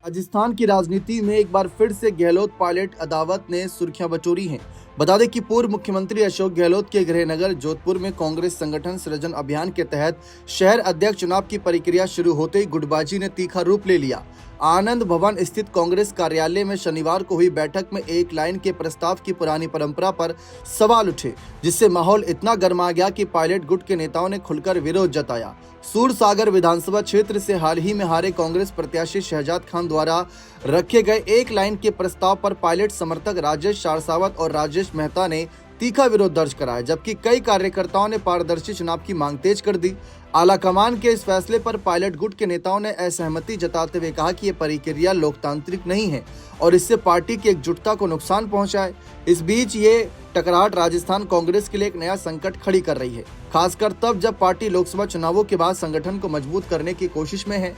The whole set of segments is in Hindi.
राजस्थान की राजनीति में एक बार फिर से गहलोत पायलट अदावत ने सुर्खियां बटोरी हैं। बता दें कि पूर्व मुख्यमंत्री अशोक गहलोत के गृहनगर जोधपुर में कांग्रेस संगठन सृजन अभियान के तहत शहर अध्यक्ष चुनाव की प्रक्रिया शुरू होते ही गुटबाजी ने तीखा रूप ले लिया। आनंद भवन स्थित कांग्रेस कार्यालय में शनिवार को हुई बैठक में एक लाइन के प्रस्ताव की पुरानी परंपरा पर सवाल उठे, जिससे माहौल इतना गर्मा गया कि पायलट गुट के नेताओं ने खुलकर विरोध जताया। सूरसागर विधानसभा क्षेत्र से हाल ही में हारे कांग्रेस प्रत्याशी शहजाद खान द्वारा रखे गए एक लाइन के प्रस्ताव पर पायलट समर्थक राजेश शारसावत और राजेश मेहता ने तीखा विरोध दर्ज कराया, जबकि कई कार्यकर्ताओं ने पारदर्शी चुनाव की मांग तेज कर दी। आलाकमान के इस फैसले पर पायलट गुट के नेताओं ने असहमति जताते हुए कहा कि ये प्रक्रिया लोकतांत्रिक नहीं है और इससे पार्टी की एकजुटता को नुकसान पहुंचाए। इस बीच ये टकराहट राजस्थान कांग्रेस के लिए एक नया संकट खड़ी कर रही है, खासकर तब जब पार्टी लोकसभा चुनावों के बाद संगठन को मजबूत करने की कोशिश में है।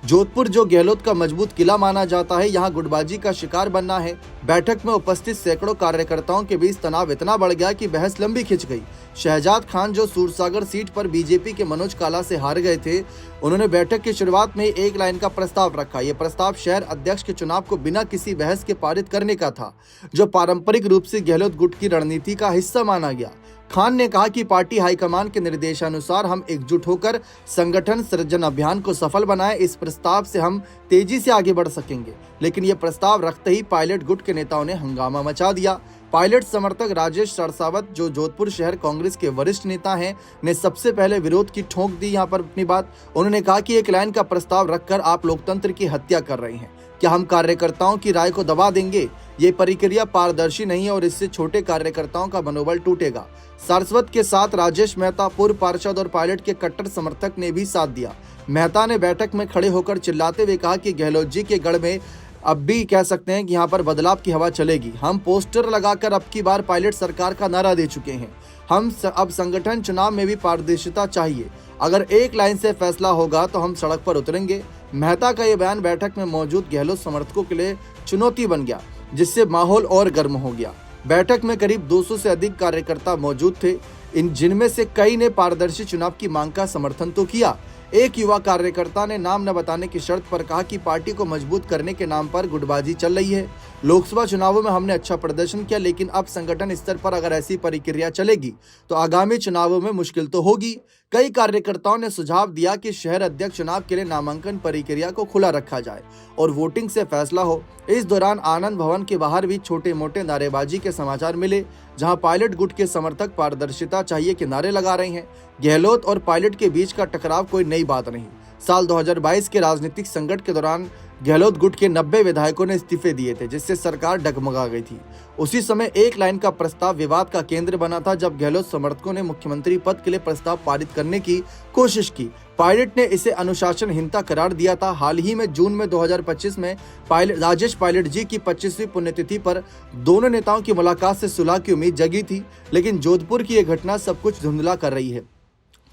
जोधपुर, जो गहलोत का मजबूत किला माना जाता है, यहाँ गुटबाजी का शिकार बनना है। बैठक में उपस्थित सैकड़ों कार्यकर्ताओं के बीच तनाव इतना बढ़ गया कि बहस लंबी खिंच गई। शहजाद खान, जो सूरसागर सीट पर बीजेपी के मनोज काला से हार गए थे, उन्होंने बैठक की शुरुआत में एक लाइन का प्रस्ताव रखा। ये प्रस्ताव शहर अध्यक्ष के चुनाव को बिना किसी बहस के पारित करने का था, जो पारंपरिक रूप से गहलोत गुट की रणनीति का हिस्सा माना गया। खान ने कहा कि पार्टी हाईकमान के निर्देशानुसार हम एकजुट होकर संगठन सृजन अभियान को सफल बनाएं। इस प्रस्ताव से हम तेजी से आगे बढ़ सकेंगे। लेकिन यह प्रस्ताव रखते ही पायलट गुट के नेताओं ने हंगामा मचा दिया। पायलट समर्थक राजेश शारसावत, जो जोधपुर शहर कांग्रेस के वरिष्ठ नेता हैं, ने सबसे पहले विरोध की ठोक दी यहाँ पर अपनी बात। उन्होंने कहा कि एक लाइन का प्रस्ताव रखकर आप लोकतंत्र की हत्या कर रहे हैं। क्या हम कार्यकर्ताओं की राय को दबा देंगे? ये प्रक्रिया पारदर्शी नहीं है और इससे छोटे कार्यकर्ताओं का मनोबल टूटेगा। सारस्वत के साथ राजेश मेहता, पूर्व पार्षद और पायलट के कट्टर समर्थक, ने भी साथ दिया। मेहता ने बैठक में खड़े होकर चिल्लाते हुए कहा कि गहलोत जी के गढ़ में अब भी कह सकते हैं कि यहाँ पर बदलाव की हवा चलेगी। हम पोस्टर लगाकर अब की बार पायलट सरकार का नारा दे चुके हैं। हम अब संगठन चुनाव में भी पारदर्शिता चाहिए। अगर एक लाइन से फैसला होगा तो हम सड़क पर उतरेंगे। मेहता का यह बयान बैठक में मौजूद गहलोत समर्थकों के लिए चुनौती बन गया, जिससे माहौल और गर्म हो गया। बैठक में करीब 200 से अधिक कार्यकर्ता मौजूद थे, जिनमें से कई ने पारदर्शी चुनाव की मांग का समर्थन तो किया। एक युवा कार्यकर्ता ने नाम न बताने की शर्त पर कहा कि पार्टी को मजबूत करने के नाम पर गुटबाजी चल रही है। लोकसभा चुनावों में हमने अच्छा प्रदर्शन किया, लेकिन अब संगठन स्तर पर अगर ऐसी प्रक्रिया चलेगी तो आगामी चुनावों में मुश्किल तो होगी। कई कार्यकर्ताओं ने सुझाव दिया कि शहर अध्यक्ष चुनाव के लिए नामांकन प्रक्रिया को खुला रखा जाए और वोटिंग से फैसला हो। इस दौरान आनंद भवन के बाहर भी छोटे मोटे नारेबाजी के समाचार मिले, जहां पायलट गुट के समर्थक पारदर्शिता चाहिए के नारे लगा रहे हैं। गहलोत और पायलट के बीच का टकराव कोई नई बात नहीं। साल 2022 के राजनीतिक संकट के दौरान गहलोत गुट के 90 विधायकों ने इस्तीफे दिए थे, जिससे सरकार डगमगा गई थी। उसी समय एक लाइन का प्रस्ताव विवाद का केंद्र बना था, जब गहलोत समर्थकों ने मुख्यमंत्री पद के लिए प्रस्ताव पारित करने की कोशिश की। पायलट ने इसे अनुशासनहीनता करार दिया था। हाल ही में जून में 2025 में राजेश पायलट जी की 25वीं पुण्यतिथि पर दोनों नेताओं की मुलाकात से सुलह की उम्मीद जगी थी, लेकिन जोधपुर की यह घटना सब कुछ धुंधला कर रही है।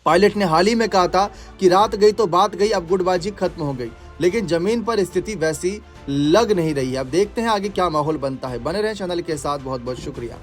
पायलट ने हाल ही में कहा था कि रात गई तो बात गई, अब गुटबाजी खत्म हो गई, लेकिन जमीन पर स्थिति वैसी लग नहीं रही है। अब देखते हैं आगे क्या माहौल बनता है। बने रहें चैनल के साथ। बहुत बहुत शुक्रिया।